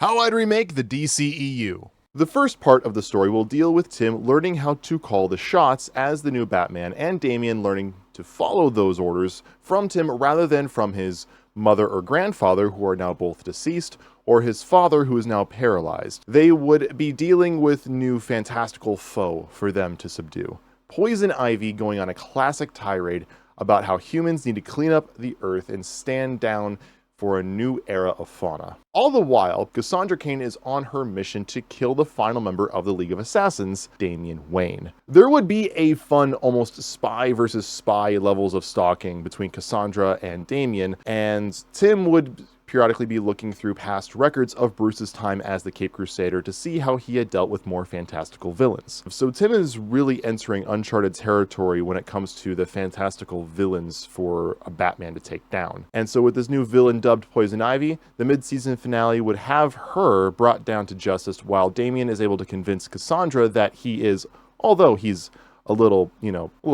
How I'd remake the DCEU. The first part of the story will deal with Tim learning how to call the shots as the new Batman, and Damian learning to follow those orders from Tim rather than from his mother or grandfather, who are now both deceased, or his father, who is now paralyzed. They would be dealing with new fantastical foe for them to subdue. Poison Ivy going on a classic tirade about how humans need to clean up the earth and stand down for a new era of fauna. All the while, Cassandra Cain is on her mission to kill the final member of the League of Assassins, Damian Wayne. There would be a fun, almost spy versus spy levels of stalking between Cassandra and Damian, and Tim would periodically be looking through past records of Bruce's time as the Cape Crusader to see how he had dealt with more fantastical villains. So Tim is really entering uncharted territory when it comes to the fantastical villains for a Batman to take down. And so with this new villain dubbed Poison Ivy, the mid-season finale would have her brought down to justice while Damian is able to convince Cassandra that he is, although he's a little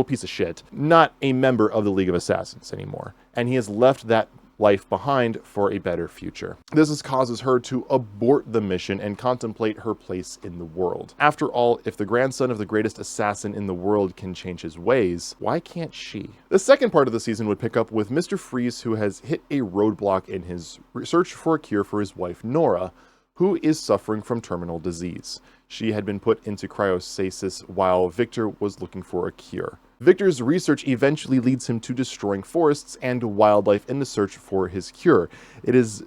piece of shit, not a member of the League of Assassins anymore. And he has left that life behind for a better future. This causes her to abort the mission and contemplate her place in the world. After all, if the grandson of the greatest assassin in the world can change his ways, why can't she? The second part of the season would pick up with Mr. Freeze, who has hit a roadblock in his search for a cure for his wife Nora, who is suffering from terminal disease. She had been put into cryostasis while Victor was looking for a cure. Victor's research eventually leads him to destroying forests and wildlife in the search for his cure. It is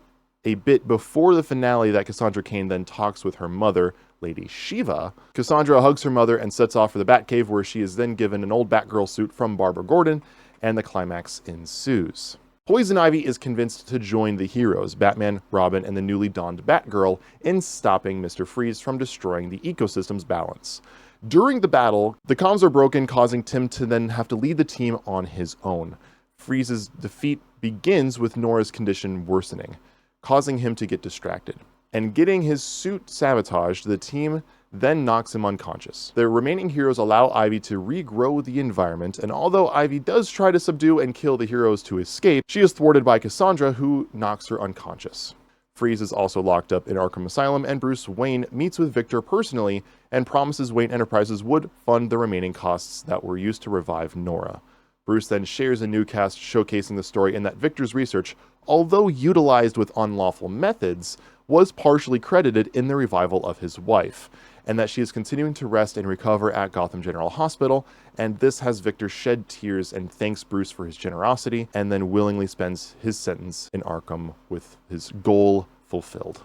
a bit before the finale that Cassandra Cain then talks with her mother, Lady Shiva. Cassandra hugs her mother and sets off for the Batcave, where she is then given an old Batgirl suit from Barbara Gordon, and the climax ensues. Poison Ivy is convinced to join the heroes, Batman, Robin, and the newly donned Batgirl, in stopping Mr. Freeze from destroying the ecosystem's balance. During the battle, the comms are broken, causing Tim to then have to lead the team on his own. Freeze's defeat begins with Nora's condition worsening, causing him to get distracted. And getting his suit sabotaged, the team then knocks him unconscious. The remaining heroes allow Ivy to regrow the environment, and although Ivy does try to subdue and kill the heroes to escape, she is thwarted by Cassandra, who knocks her unconscious. Freeze is also locked up in Arkham Asylum, and Bruce Wayne meets with Victor personally and promises Wayne Enterprises would fund the remaining costs that were used to revive Nora. Bruce then shares a new cast showcasing the story in that Victor's research, although utilized with unlawful methods, was partially credited in the revival of his wife, and that she is continuing to rest and recover at Gotham General Hospital, and this has Victor shed tears and thanks Bruce for his generosity, and then willingly spends his sentence in Arkham with his goal fulfilled.